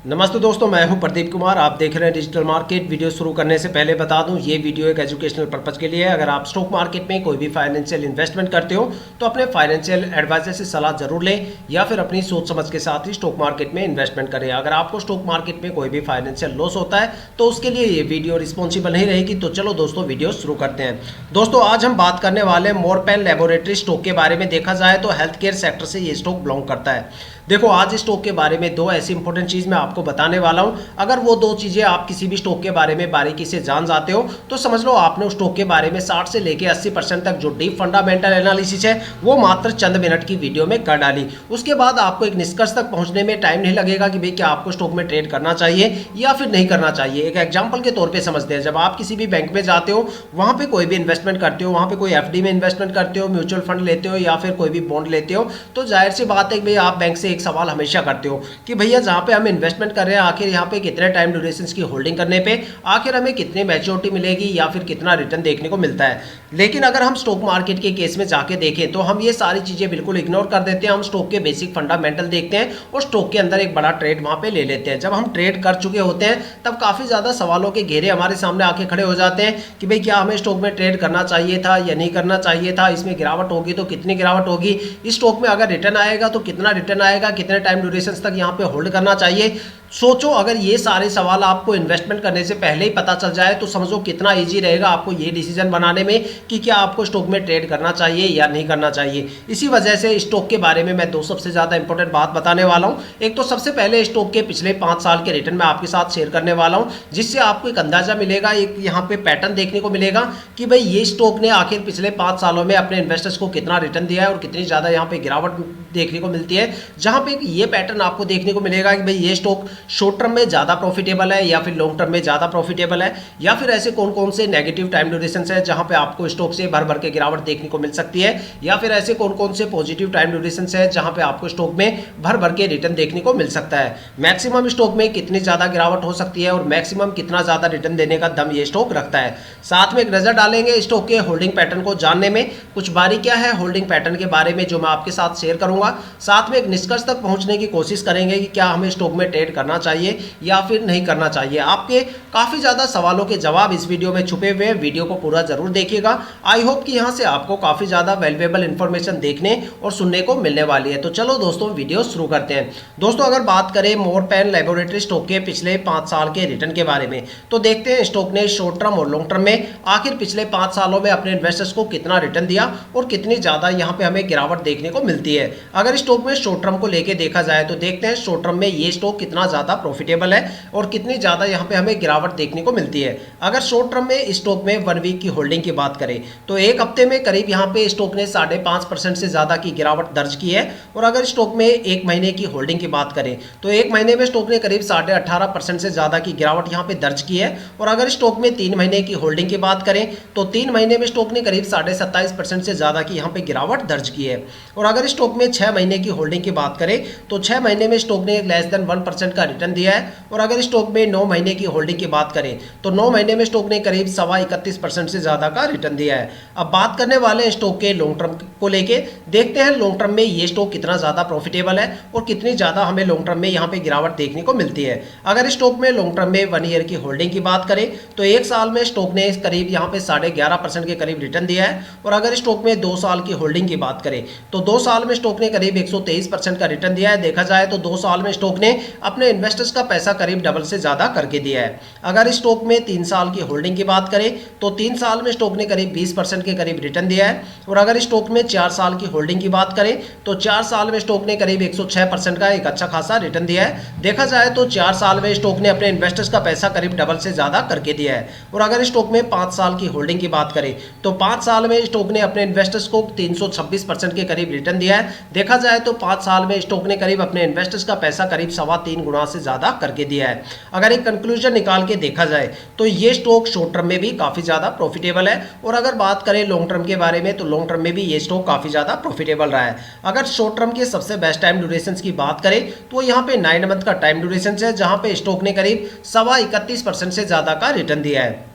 नमस्ते दोस्तों, मैं हूं प्रदीप कुमार। आप देख रहे हैं डिजिटल मार्केट। वीडियो शुरू करने से पहले बता दूं, ये वीडियो एक एजुकेशनल पर्पज के लिए है। अगर आप स्टॉक मार्केट में कोई भी फाइनेंशियल इन्वेस्टमेंट करते हो तो अपने फाइनेंशियल एडवाइजर से सलाह जरूर लें या फिर अपनी सोच समझ के साथ ही स्टॉक मार्केट में इन्वेस्टमेंट करें। अगर आपको स्टॉक मार्केट में कोई भी फाइनेंशियल लॉस होता है तो उसके लिए ये वीडियो रिस्पॉन्सिबल नहीं रहेगी। तो चलो दोस्तों, वीडियो शुरू करते हैं। दोस्तों, आज हम बात करने वाले हैं मोरपेन लेबोरेटरी स्टॉक के बारे में। देखा जाए तो हेल्थ केयर सेक्टर से ये स्टॉक बिलोंग करता है। देखो, आज स्टॉक के बारे में दो ऐसी इंपॉर्टेंट चीज मैं आपको बताने वाला हूं। अगर वो दो चीजें आप किसी भी स्टॉक के बारे में बारीकी से जान जाते हो तो समझ लो आपने उस स्टॉक के बारे में 60 से लेकर 80% तक जो डीप फंडामेंटल एनालिसिस है वो मात्र चंद मिनट की वीडियो में कर डाली। उसके बाद आपको एक निष्कर्ष तक पहुंचने में टाइम नहीं लगेगा कि भाई क्या आपको स्टॉक में ट्रेड करना चाहिए या फिर नहीं करना चाहिए। एक एग्जाम्पल के तौर पर समझते हैं, जब आप किसी भी बैंक में जाते हो, वहां पर कोई भी इन्वेस्टमेंट करते हो, वहां पर कोई एफडी में इन्वेस्टमेंट करते हो, म्यूचुअल फंड लेते हो या फिर कोई भी बॉन्ड लेते हो, तो जाहिर सी बात है कि भाई आप बैंक से एक सवाल हमेशा करते हो कि भैया जहां पे हम इन्वेस्टमेंट कर रहे हैं आखिर यहाँ पे कितने टाइम ड्यूरेशन की होल्डिंग करने पे आखिर हमें कितनी मैच्योरिटी मिलेगी या फिर कितना रिटर्न देखने को मिलता है। लेकिन अगर हम स्टॉक मार्केट के केस में जाके देखें तो हम ये सारी चीजें बिल्कुल इग्नोर कर देते हैं। हम स्टॉक के बेसिक फंडामेंटल देखते हैं और स्टॉक के अंदर एक बड़ा ट्रेड वहां पे ले लेते हैं। जब हम ट्रेड कर चुके होते हैं तब काफी ज्यादा सवालों के घेरे हमारे सामने आके खड़े हो जाते हैं कि भाई क्या हमें स्टॉक में ट्रेड करना चाहिए था या नहीं करना चाहिए था, इसमें गिरावट होगी तो कितनी गिरावट होगी, इस स्टॉक में अगर रिटर्न आएगा तो कितना रिटर्न आएगा, कितने टाइम ड्यूरेशन तक यहाँ पे होल्ड करना चाहिए। सोचो, अगर ये सारे सवाल आपको इन्वेस्टमेंट करने से पहले ही पता चल जाए तो समझो कितना इजी रहेगा आपको ये डिसीजन बनाने में कि क्या आपको स्टॉक में ट्रेड करना चाहिए या नहीं करना चाहिए। इसी वजह से स्टॉक के बारे में मैं दो सबसे ज़्यादा इंपॉर्टेंट बात बताने वाला हूँ। एक तो सबसे पहले स्टॉक के पिछले 5 साल के रिटर्न मैं आपके साथ शेयर करने वाला हूँ, जिससे आपको एक अंदाजा मिलेगा, एक यहाँ पे पैटर्न देखने को मिलेगा कि भाई ये स्टॉक ने आखिर पिछले 5 सालों में अपने इन्वेस्टर्स को कितना रिटर्न दिया है और कितनी ज़्यादा यहाँ पे गिरावट देखने को मिलती है। जहाँ पे ये पैटर्न आपको देखने को मिलेगा कि भाई ये स्टॉक शॉर्ट टर्म में ज़्यादा प्रॉफिटेबल है या फिर लॉन्ग टर्म में ज़्यादा प्रॉफिटेबल है, या फिर ऐसे कौन कौन से नेगेटिव टाइम ड्यूरेशन है जहाँ पे आपको स्टॉक से भर भर के गिरावट देखने को मिल सकती है, या फिर ऐसे कौन कौन से पॉजिटिव टाइम ड्यूरेशन है जहाँ पे आपको स्टॉक में भर भर के रिटर्न देखने को मिल सकता है। मैक्सिमम स्टॉक में कितनी ज़्यादा गिरावट हो सकती है और मैक्सिमम कितना ज़्यादा रिटर्न देने का दम ये स्टॉक रखता है। साथ में एक नज़र डालेंगे स्टॉक के होल्डिंग पैटर्न को जानने में। कुछ बारीकियां है होल्डिंग पैटर्न के बारे में जो मैं आपके साथ शेयर करूंगा। साथ में एक निष्कर्ष तक पहुंचने की कोशिश करेंगे कि क्या हमें स्टॉक में ट्रेड करना चाहिए या फिर नहीं करना चाहिए। आपके काफी ज्यादा सवालों के जवाब इस वीडियो में छुपे हुए हैं। वीडियो को पूरा जरूर देखिएगा। आई होप कि यहां से आपको काफी ज्यादा वैल्यूएबल इंफॉर्मेशन देखने और सुनने को मिलने वाली है। तो चलो दोस्तों, वीडियो शुरू करते हैं। दोस्तों, अगर बात करें मोरपेन लेबोरेटरी स्टॉक के पिछले 5 साल के रिटर्न के बारे में तो देखते हैं स्टॉक ने शॉर्ट टर्म और लॉन्ग टर्म में आखिर पिछले 5 सालों में अपने इन्वेस्टर्स को कितना रिटर्न दिया और कितनी ज्यादा यहाँ पे हमें गिरावट देखने को मिलती है। अगर स्टॉक में शॉर्ट टर्म को लेके देखा जाए तो देखते हैं शॉर्ट टर्म में ये स्टॉक कितना ज्यादा प्रॉफिटेबल है और कितनी ज्यादा यहाँ पे हमें गिरावट देखने को मिलती है। अगर शॉर्ट टर्म में स्टॉक में 1 वीक की होल्डिंग की बात करें तो एक हफ्ते में करीब यहाँ पे स्टॉक ने 5.5% से ज्यादा की गिरावट दर्ज की है। और अगर स्टॉक में 1 महीने की होल्डिंग की बात करें तो 1 महीने में स्टॉक ने करीब 18.5% से ज्यादा की गिरावट यहाँ पे दर्ज की है। और अगर स्टॉक में 3 महीने की होल्डिंग की बात करें तो 3 महीने में स्टॉक ने करीब 27.5% से ज्यादा की यहाँ पे गिरावट दर्ज की है। और अगर स्टॉक में 6 महीने की होल्डिंग की बात करें तो 6 महीने में स्टॉक ने लेस देन 1% का रिटर्न दिया है। और अगर स्टॉक में 9 महीने की होल्डिंग की बात करें तो 9 महीने में स्टॉक ने करीब 31.25% से ज्यादा का रिटर्न दिया है। अब बात करने वाले हैं स्टॉक के लॉन्ग टर्म को लेके। देखते हैं लॉन्ग टर्म में ये स्टॉक कितना ज्यादा प्रॉफिटेबल है और कितनी ज्यादा हमें लॉन्ग टर्म में यहाँ पे गिरावट देखने को मिलती है। अगर स्टॉक में लॉन्ग टर्म में 1 ईयर की होल्डिंग की बात करें तो 1 साल में स्टॉक ने करीब यहाँ पे 11.5% के करीब रिटर्न दिया है। और अगर स्टॉक में 2 साल की होल्डिंग की बात करें तो 2 साल में स्टॉक ने करीब 123% का रिटर्न दिया है। देखा जाए तो 2 साल में स्टॉक ने अपने इन्वेस्टर्स का पैसा करीब डबल से ज्यादा करके दिया है। अगर स्टॉक में 3 साल की होल्डिंग की बात करें तो 3 साल में स्टॉक ने करीब 20% के करीब रिटर्न दिया है। और अगर स्टॉक में 4 साल की होल्डिंग की बात करें तो 4 साल में स्टॉक ने करीब 106% का एक अच्छा खासा रिटर्न दिया है। देखा जाए तो 4 साल में स्टॉक ने अपने इन्वेस्टर्स का पैसा करीब डबल से ज्यादा करके दिया है। और अगर स्टॉक में 5 साल की होल्डिंग की बात करें तो 5 साल में स्टॉक ने अपने इन्वेस्टर्स को 326% के करीब रिटर्न दिया है। देखा जाए तो 5 साल में स्टॉक ने करीब अपने इन्वेस्टर्स का पैसा करीब 3.25 गुना से ज्यादा करके दिया है। अगर एक कंक्लूजन निकाल के देखा जाए तो ये स्टॉक शॉर्ट टर्म में भी काफी ज्यादा प्रॉफिटेबल है। और अगर बात करें लॉन्ग टर्म के बारे में तो लॉन्ग टर्म में भी ये स्टॉक काफी ज्यादा प्रॉफिटेबल रहा है। अगर शॉर्ट टर्म के सबसे बेस्ट टाइम ड्यूरेशन की बात करें तो यहाँ पे 9 मंथ का टाइम ड्यूरेशन है, जहां पे स्टॉक ने करीब 31.25% से ज्यादा का रिटर्न दिया है।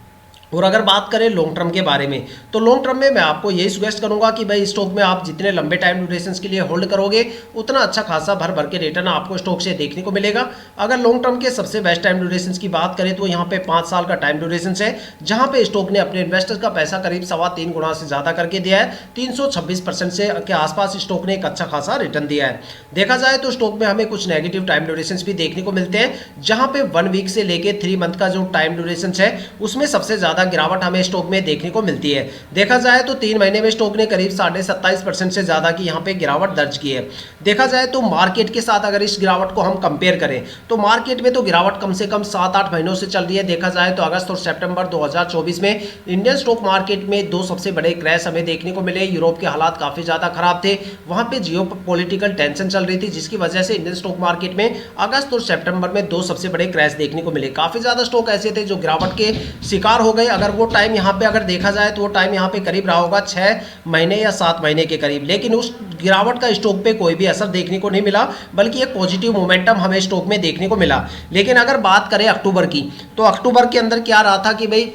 और अगर बात करें लॉन्ग टर्म के बारे में, तो लॉन्ग टर्म में मैं आपको यही सजेस्ट करूंगा कि भाई स्टॉक में आप जितने लंबे टाइम ड्यूरेशन के लिए होल्ड करोगे उतना अच्छा खासा भर भर के रिटर्न आपको स्टॉक से देखने को मिलेगा। अगर लॉन्ग टर्म के सबसे बेस्ट टाइम ड्यूरेशन की बात करें तो यहाँ पे 5 साल का टाइम ड्यूरेशन है, जहाँ पे स्टॉक ने अपने इन्वेस्टर्स का पैसा करीब 3.25 गुना से ज़्यादा करके दिया है। 326% से के आसपास स्टॉक ने एक अच्छा खासा रिटर्न दिया है। देखा जाए तो स्टॉक में हमें कुछ नेगेटिव टाइम ड्यूरेशन भी देखने को मिलते हैं, जहाँ पे 1 वीक से लेके 3 मंथ का जो टाइम ड्यूरेशन है उसमें सबसे ज़्यादा गिरावट हमें स्टॉक में देखने को मिलती है। देखा जाए तो 3 महीने में स्टॉक ने करीब 27.5% से ज्यादा की यहाँ पे गिरावट दर्ज की है। देखा जाए तो मार्केट के साथ अगर इस गिरावट को हम कंपेयर करें तो मार्केट में तो गिरावट कम से कम 7-8 महीनों से चल रही है। देखा जाए तो अगस्त और सितंबर 2024 में इंडियन स्टॉक मार्केट में 2 सबसे बड़े क्रैश हमें देखने को मिले। यूरोप के हालात काफी ज्यादा खराब थे, वहां पे जियोपॉलिटिकल टेंशन चल रही थी, जिसकी वजह से इंडियन स्टॉक मार्केट में अगस्त और सितंबर में 2 सबसे बड़े क्रैश देखने को मिले। काफी ज्यादा स्टॉक ऐसे थे जो गिरावट के शिकार हो गए। अगर वो टाइम यहाँ पे अगर देखा जाए तो वो टाइम यहाँ पे करीब रहा होगा 6 महीने या 7 महीने के करीब, लेकिन उस गिरावट का स्टॉक पे कोई भी असर देखने को नहीं मिला, बल्कि एक पॉजिटिव मोमेंटम हमें स्टॉक में देखने को मिला। लेकिन अगर बात करें अक्टूबर की, तो अक्टूबर के अंदर क्या रहा था कि भाई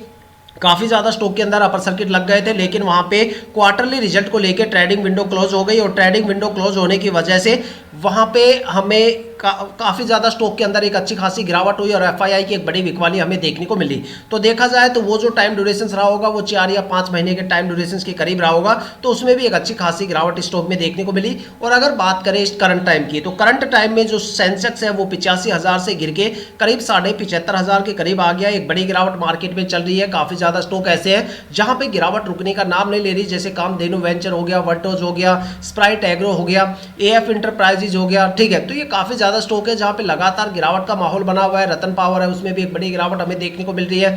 काफ़ी ज़्यादा स्टॉक के अंदर अपर सर्किट लग गए थे, लेकिन वहाँ पे क्वार्टरली रिजल्ट को लेकर ट्रेडिंग विंडो क्लोज हो गई और ट्रेडिंग विंडो क्लोज होने की वजह से वहाँ पे हमें काफ़ी ज़्यादा स्टॉक के अंदर एक अच्छी खासी गिरावट हुई और एफआईआई की एक बड़ी बिकवाली हमें देखने को मिली। तो देखा जाए तो वो जो टाइम ड्यूरेशन रहा होगा वो 4 या 5 महीने के टाइम ड्यूरेशन के करीब रहा होगा, तो उसमें भी एक अच्छी खासी गिरावट स्टॉक में देखने को मिली। और अगर बात करें इस करंट टाइम की, तो करंट टाइम में जो सेंसेक्स है वो 85,000 से गिर के करीब 75,500 के करीब आ गया। एक बड़ी गिरावट मार्केट में चल रही है। काफ़ी ज़्यादा स्टॉक ऐसे हैं जहाँ पे गिरावट रुकने का नाम नहीं ले रही, जैसे कामधेनु वेंचर हो गया, वर्टोज हो गया, स्प्राइट एग्रो हो गया, एएफ इंटरप्राइजेज हो गया। ठीक है, तो ये काफ़ी ज़्यादा स्टॉक है जहाँ पे लगातार गिरावट का माहौल बना हुआ है। रतन पावर है, उसमें भी एक बड़ी गिरावट हमें देखने को मिल रही है।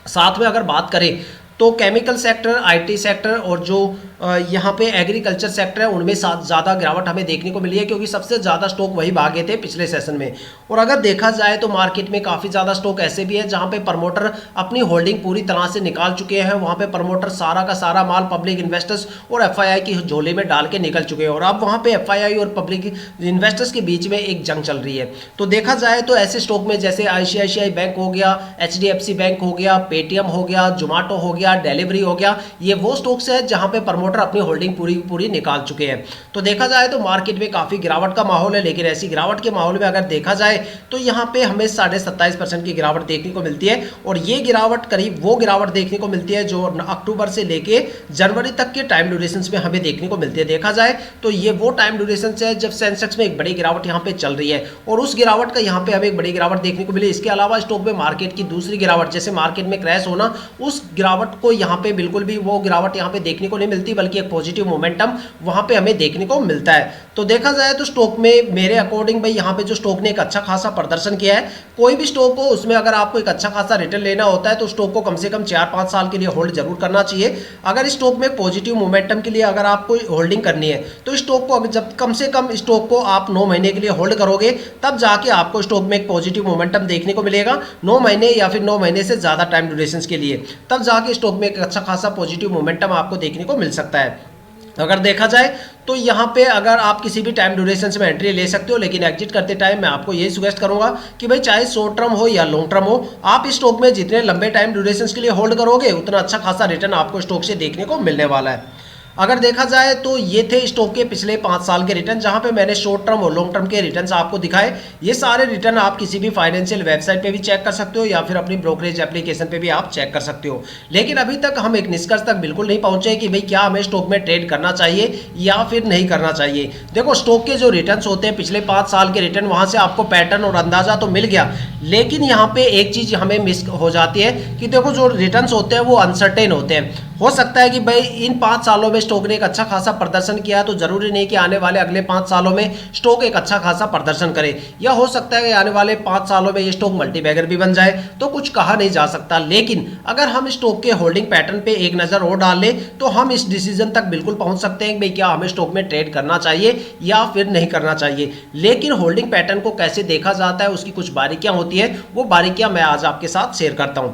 साथ में अगर बात करें तो केमिकल सेक्टर, आईटी सेक्टर और जो यहाँ पे एग्रीकल्चर सेक्टर है उनमें ज़्यादा गिरावट हमें देखने को मिली है, क्योंकि सबसे ज़्यादा स्टॉक वही भागे थे पिछले सेशन में। और अगर देखा जाए तो मार्केट में काफ़ी ज़्यादा स्टॉक ऐसे भी है जहाँ पे प्रमोटर अपनी होल्डिंग पूरी तरह से निकाल चुके हैं। वहाँ पे प्रमोटर सारा का सारा माल पब्लिक इन्वेस्टर्स और एफआईआई की झोले में डाल के निकल चुके हैं और अब वहाँ पे एफआईआई और पब्लिक इन्वेस्टर्स के बीच में एक जंग चल रही है। तो देखा जाए तो ऐसे स्टॉक में जैसे आईसीआईसीआई बैंक हो गया, एचडीएफसी बैंक हो गया, पेटीएम हो गया, जोमेटो हो गया, डिलीवरी हो गया, ये वो स्टॉक्स है जहाँ पे प्रमोटर अपनी होल्डिंग पूरी निकाल चुके हैं। तो देखा जाए तो मार्केट में काफ़ी गिरावट का माहौल है, लेकिन ऐसी गिरावट के माहौल में अगर देखा जाए तो यहाँ पे हमें 27.5% की गिरावट देखने को मिलती है। और ये गिरावट करीब वो गिरावट देखने को मिलती है जो अक्टूबर से लेके जनवरी तक के टाइम ड्यूरेशन में हमें देखने को मिलती है। देखा जाए तो ये वो टाइम ड्यूरेशन है जब सेंसेक्स में एक बड़ी गिरावट यहाँ पे चल रही है और उस गिरावट का यहाँ पे हमें एक बड़ी गिरावट देखने को मिली। इसके अलावा स्टॉक में मार्केट की दूसरी गिरावट, जैसे मार्केट में क्रैश होना, उस गिरावट को यहाँ पे बिल्कुल भी वो गिरावट यहाँ पे देखने को नहीं मिलती, बल्कि एक पॉजिटिव मोमेंटम वहां पे हमें देखने को मिलता है। तो देखा जाए तो स्टॉक में मेरे अकॉर्डिंग भाई यहाँ पे जो स्टॉक ने एक अच्छा खासा प्रदर्शन किया है, कोई भी स्टॉक हो उसमें अगर आपको एक अच्छा खासा रिटर्न लेना होता है तो स्टॉक को कम से कम 4-5 साल के लिए होल्ड जरूर करना चाहिए। अगर स्टॉक में पॉजिटिव मोमेंटम के लिए अगर आपको होल्डिंग करनी है तो स्टॉक को जब कम से कम स्टॉक को आप 9 महीने के लिए होल्ड करोगे तब जाके आपको स्टॉक में एक पॉजिटिव मोमेंटम देखने को मिलेगा। 9 महीने या फिर 9 महीने से ज्यादा टाइम ड्यूरेशन के लिए, तब जाके स्टॉक में एक अच्छा खासा पॉजिटिव मोमेंटम आपको देखने को मिल सकता है। अगर देखा जाए तो यहाँ पे अगर आप किसी भी टाइम ड्यूरेशन में एंट्री ले सकते हो, लेकिन एग्जिट करते टाइम मैं आपको यही सजेस्ट करूंगा कि भाई चाहे शॉर्ट टर्म हो या लॉन्ग टर्म हो, आप इस स्टॉक में जितने लंबे टाइम ड्यूरेशन के लिए होल्ड करोगे उतना अच्छा खासा रिटर्न आपको स्टॉक से देखने को मिलने वाला है। अगर देखा जाए तो ये थे स्टॉक के पिछले 5 साल के रिटर्न, जहां पे मैंने शॉर्ट टर्म और लॉन्ग टर्म के रिटर्न्स आपको दिखाए। ये सारे रिटर्न आप किसी भी फाइनेंशियल वेबसाइट पे भी चेक कर सकते हो या फिर अपनी ब्रोकरेज एप्लीकेशन पे भी आप चेक कर सकते हो। लेकिन अभी तक हम एक निष्कर्ष तक बिल्कुल नहीं पहुंचे कि भाई क्या हमें स्टॉक में ट्रेड करना चाहिए या फिर नहीं करना चाहिए। देखो, स्टॉक के जो रिटर्न्स होते हैं पिछले 5 साल के रिटर्न, वहां से आपको पैटर्न और अंदाजा तो मिल गया, लेकिन यहाँ पे एक चीज हमें मिस हो जाती है कि देखो जो रिटर्न्स होते हैं वो अनसर्टेन होते हैं। हो सकता है कि भाई इन 5 सालों में स्टॉक ने एक अच्छा खासा प्रदर्शन किया है, तो जरूरी नहीं कि आने वाले अगले 5 सालों में स्टॉक एक अच्छा खासा प्रदर्शन करे, या हो सकता है कि आने वाले 5 सालों में ये स्टॉक मल्टीबैगर भी बन जाए, तो कुछ कहा नहीं जा सकता। लेकिन अगर हम स्टॉक के होल्डिंग पैटर्न पे एक नजर और डाल लें तो हम इस डिसीजन तक बिल्कुल पहुंच सकते हैं कि भाई क्या हमें स्टॉक में ट्रेड करना चाहिए या फिर नहीं करना चाहिए। लेकिन होल्डिंग पैटर्न को कैसे देखा जाता है, उसकी कुछ बारीकियां होती है, वो बारीकियां मैं आज आपके साथ शेयर करता हूं।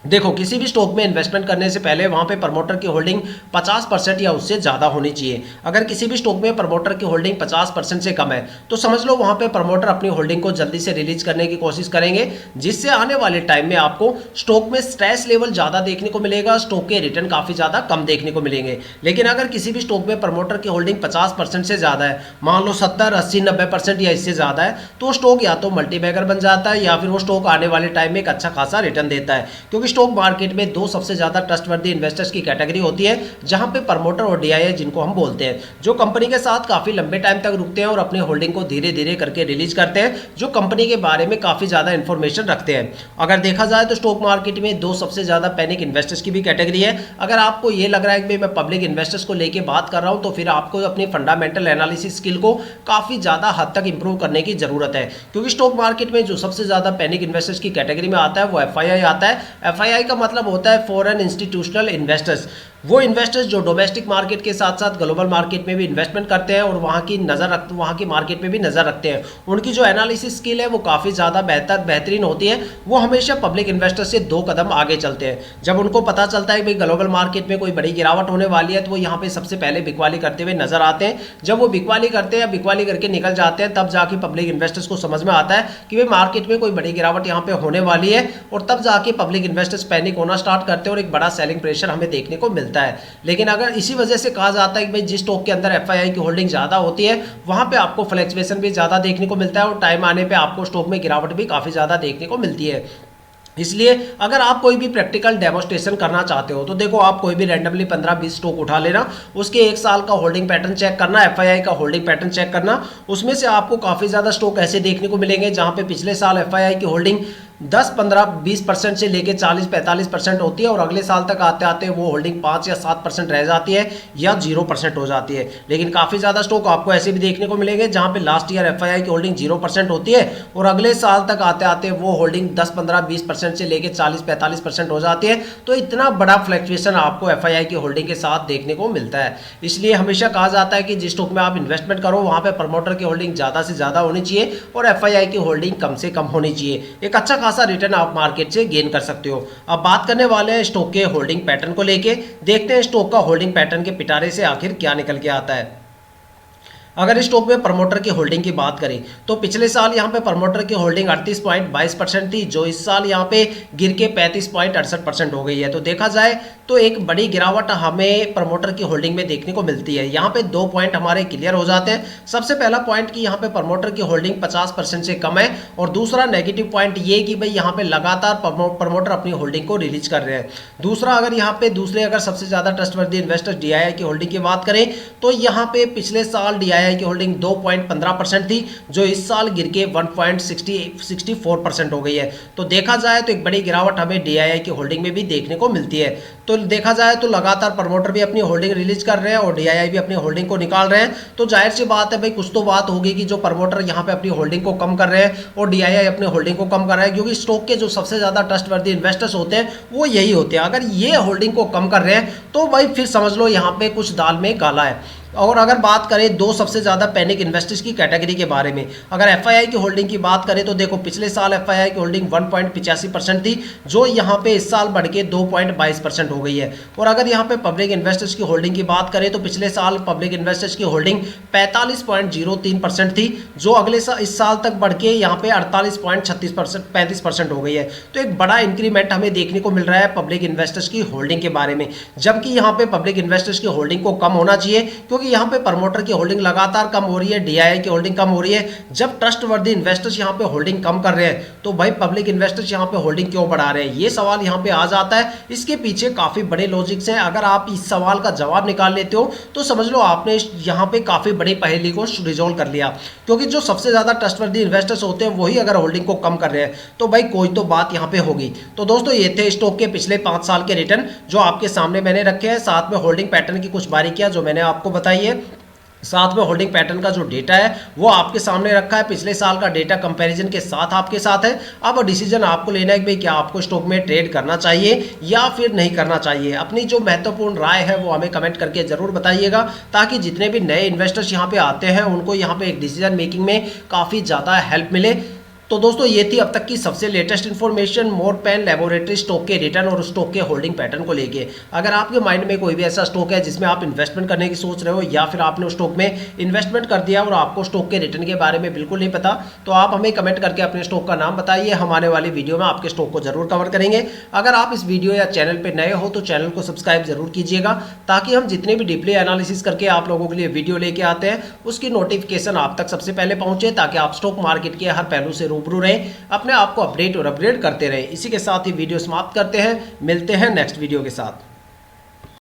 देखो, किसी भी स्टॉक में इन्वेस्टमेंट करने से पहले वहाँ पे प्रमोटर की होल्डिंग 50% या उससे ज़्यादा होनी चाहिए। अगर किसी भी स्टॉक में प्रमोटर की होल्डिंग 50% से कम है तो समझ लो वहाँ पे प्रमोटर अपनी होल्डिंग को जल्दी से रिलीज करने की कोशिश करेंगे, जिससे आने वाले टाइम में आपको स्टॉक में स्ट्रेस लेवल ज़्यादा देखने को मिलेगा, स्टॉक के रिटर्न काफ़ी ज़्यादा कम देखने को मिलेंगे। लेकिन अगर किसी भी स्टॉक में प्रमोटर की होल्डिंग 50% से ज़्यादा है, मान लो 70, 80, 90% या इससे ज़्यादा है, तो स्टॉक या तो मल्टीबैगर बन जाता है या फिर वो स्टॉक आने वाले टाइम में एक अच्छा खासा रिटर्न देता है। क्योंकि स्टॉक मार्केट में दो सबसे ज्यादा ट्रस्टवर्दी इन्वेस्टर्स की कैटेगरी होती है, जहां पे प्रमोटर और डीआईआई जिनको हम बोलते हैं, जो कंपनी के साथ काफी लंबे टाइम तक रुकते हैं और अपनी होल्डिंग को धीरे धीरे करके रिलीज करते हैं, जो कंपनी के बारे में काफी ज्यादा इंफॉर्मेशन रखते हैं। अगर देखा जाए तो स्टॉक मार्केट में दो सबसे ज्यादा पैनिक इन्वेस्टर्स की भी कैटेगरी है। अगर आपको ये लग रहा है कि मैं पब्लिक इन्वेस्टर्स को लेकर बात कर रहा हूं, तो फिर आपको अपनी फंडामेंटल एनालिसिस स्किल को काफी ज्यादा हद तक इंप्रूव करने की जरूरत है। क्योंकि स्टॉक मार्केट में जो सबसे ज्यादा पैनिक इन्वेस्टर्स की कैटेगरी में आता है वो एफआईआई आता है। एफआईआई का मतलब होता है फॉरेन इंस्टीट्यूशनल इन्वेस्टर्स। वो इन्वेस्टर्स जो डोमेस्टिक मार्केट के साथ साथ ग्लोबल मार्केट में भी इन्वेस्टमेंट करते हैं और वहाँ की मार्केट में भी नज़र रखते हैं। उनकी जो एनालिसिस स्किल है वो काफ़ी ज़्यादा बेहतरीन होती है। वो हमेशा पब्लिक इन्वेस्टर्स से 2 कदम आगे चलते हैं। जब उनको पता चलता है कि भाई ग्लोबल मार्केट में कोई बड़ी गिरावट होने वाली है, तो वो यहाँ पे सबसे पहले बिकवाली करते हुए नजर आते हैं। जब वो बिकवाली करते हैं, बिकवाली करके निकल जाते हैं, तब जाके पब्लिक इन्वेस्टर्स को समझ में आता है कि भाई मार्केट में कोई बड़ी गिरावट यहाँ पे होने वाली है, और तब जाके पब्लिक इन्वेस्टर्स पैनिक होना स्टार्ट करते हैं और एक बड़ा सेलिंग प्रेशर हमें देखने को मिलता है। लेकिन अगर इसी वजह से कहा जाता है कि भाई जिस स्टॉक के अंदर एफआईआई की होल्डिंग ज़्यादा होती है, वहाँ पे आपको फ्लक्चुएशन भी ज़्यादा देखने को मिलता है और टाइम आने पे आपको स्टॉक में गिरावट भी काफ़ी ज़्यादा देखने को मिलती है। इसलिए अगर आप कोई भी प्रैक्टिकल डेमोस्ट्रेशन करना चाहते हो, तो देखो आप कोई भी रैंडमली 15-20 स्टॉक उठा लेना, उसके 1 साल का होल्डिंग पैटर्न चेक करना, एफआईआई का होल्डिंग पैटर्न चेक करना। उसमें से आपको काफ़ी ज़्यादा स्टॉक ऐसे देखने को मिलेंगे जहाँ पे पिछले साल एफआईआई की होल्डिंग 10, 15, 20% से लेके 40, 45% होती है और अगले साल तक आते आते वो होल्डिंग 5 या 7% रह जाती है या 0% हो जाती है। लेकिन काफ़ी ज़्यादा स्टॉक आपको ऐसे भी देखने को मिलेंगे जहाँ पे लास्ट ईयर एफआईआई की होल्डिंग 0% होती है और अगले साल तक आते आते वो होल्डिंग 10, 15, 20% से लेके 40, 45% हो जाती है। तो इतना बड़ा फ्लक्चुएशन आपको एफआईआई की होल्डिंग के साथ देखने को मिलता है। इसलिए हमेशा कहा जाता है कि जिस स्टॉक में आप इन्वेस्टमेंट करो वहाँ पर प्रमोटर की होल्डिंग ज़्यादा से ज़्यादा होनी चाहिए और एफआईआई की होल्डिंग कम से कम होनी चाहिए। एक अच्छा खासा रिटर्न आप मार्केट से गेन कर सकते हो। अब बात करने वाले हैं स्टॉक के होल्डिंग पैटर्न को लेके। देखते हैं स्टॉक का होल्डिंग पैटर्न के पिटारे से आखिर क्या निकल के आता है। अगर स्टॉक में प्रमोटर की होल्डिंग की बात करें तो पिछले साल यहाँ पे प्रमोटर की होल्डिंग 38.22% थी, जो इस साल यहाँ पे गिर के 35.68% हो गई है। तो देखा जाए तो एक बड़ी गिरावट हमें प्रमोटर की होल्डिंग में देखने को मिलती है। यहाँ पे 2 पॉइंट हमारे क्लियर हो जाते हैं। सबसे पहला पॉइंट कि यहाँ पे प्रमोटर की होल्डिंग 50% से कम है, और दूसरा नेगेटिव पॉइंट ये कि भाई यहाँ पे लगातार प्रमोटर अपनी होल्डिंग को रिलीज कर रहे हैं। दूसरा, अगर यहाँ पे अगर सबसे ज्यादा ट्रस्टवर्दी इन्वेस्टर डीआईआई की होल्डिंग की बात करें तो यहाँ पे पिछले साल डीआईआई की होल्डिंग 2.15% थी, जो इस साल गिर के 1.64% हो गई है। तो देखा जाए तो एक बड़ी गिरावट हमें डीआईआई की होल्डिंग में भी देखने को मिलती है। तो देखा जाए तो लगातार प्रमोटर भी अपनी होल्डिंग रिलीज कर रहे हैं और डीआईआई भी अपनी होल्डिंग को निकाल रहे हैं। तो जाहिर सी बात है भाई कुछ तो बात होगी कि जो प्रमोटर यहाँ पे अपनी होल्डिंग को कम कर रहे हैं और डीआईआई अपनी होल्डिंग को कम कर रहा है, क्योंकि स्टॉक के जो सबसे ज्यादा ट्रस्टवर्दी इन्वेस्टर्स होते हैं वो यही होते हैं। अगर ये होल्डिंग को कम कर रहे हैं तो भाई फिर समझ लो यहाँ पे कुछ दाल में काला है। और अगर बात करें दो सबसे ज़्यादा पैनिक इन्वेस्टर्स की कैटेगरी के बारे में, अगर एफआईआई की होल्डिंग की बात करें तो देखो पिछले साल एफआईआई की होल्डिंग 1.85% थी, जो यहाँ पे इस साल बढ़ के 2.22% हो गई है। और अगर यहाँ पे पब्लिक इन्वेस्टर्स की होल्डिंग की बात करें तो पिछले साल पब्लिक इन्वेस्टर्स की होल्डिंग 45.03% थी, जो अगले साल इस साल तक बढ़ के यहाँ पे 35% हो गई है। तो एक बड़ा इंक्रीमेंट हमें देखने को मिल रहा है पब्लिक इन्वेस्टर्स की होल्डिंग के बारे में, जबकि यहाँ पे पब्लिक इन्वेस्टर्स की होल्डिंग को कम होना चाहिए, क्योंकि यहाँ पे प्रमोटर की होल्डिंग लगातार कम हो रही है, डीआईआई की होल्डिंग कम हो रही है। जब ट्रस्टवर्दी इन्वेस्टर्स यहाँ पे होल्डिंग कम कर रहे हैं तो भाई पब्लिक इन्वेस्टर्स यहाँ पे होल्डिंग क्यों बढ़ा रहे हैं, ये सवाल यहाँ पे आ जाता है। इसके पीछे काफी बड़े लॉजिक्स हैं। अगर आप इस सवाल का जवाब निकाल लेते हो तो समझ लो आपने यहाँ पे काफी बड़ी पहेली को रिजोल्व कर लिया, क्योंकि जो सबसे ज्यादा ट्रस्टवर्दी इन्वेस्टर्स होते हैं वही अगर होल्डिंग को कम कर रहे हैं तो भाई कोई तो बात यहाँ पे होगी। तो दोस्तों ये थे स्टॉक के पिछले 5 साल के रिटर्न जो आपके सामने मैंने रखे हैं, साथ में होल्डिंग पैटर्न की कुछ बारीकियां जो मैंने आपको बताई है, साथ में होल्डिंग पैटर्न का जो डेटा है वो आपके सामने रखा है। पिछले साल का डेटा कंपैरिजन के साथ आपके साथ है। अब डिसीजन आपको लेना है कि भाई क्या आपको स्टॉक में ट्रेड करना चाहिए या फिर नहीं करना चाहिए। अपनी जो महत्वपूर्ण राय है वो हमें कमेंट करके जरूर बताइएगा, ताकि जितने भी नए इन्वेस्टर्स यहाँ पे आते हैं उनको यहाँ पे एक डिसीजन मेकिंग में काफ़ी ज़्यादा हेल्प मिले। तो दोस्तों ये थी अब तक की सबसे latest information Morepen laboratory stock के रिटर्न और स्टॉक के होल्डिंग पैटर्न को लेके। अगर आपके माइंड में कोई भी ऐसा स्टॉक है जिसमें आप इन्वेस्टमेंट करने की सोच रहे हो या फिर आपने उस स्टॉक में इन्वेस्टमेंट कर दिया और आपको स्टॉक के रिटर्न के बारे में बिल्कुल नहीं पता, तो आप हमें कमेंट करके अपने स्टॉक का नाम बताइए। हम आने वाली वीडियो में आपके स्टॉक को जरूर कवर करेंगे। अगर आप इस वीडियो या चैनल पर नए हो तो चैनल को सब्सक्राइब जरूर कीजिएगा, ताकि हम जितने भी डीपली एनालिसिस करके आप लोगों के लिए वीडियो लेके आते हैं उसकी नोटिफिकेशन आप तक सबसे पहले पहुंचे, ताकि आप स्टॉक मार्केट के हर पहलू से रूबरू रहें, अपने आप को अपडेट और अपग्रेड करते रहें। इसी के साथ ही वीडियो समाप्त करते हैं, मिलते हैं नेक्स्ट वीडियो के साथ।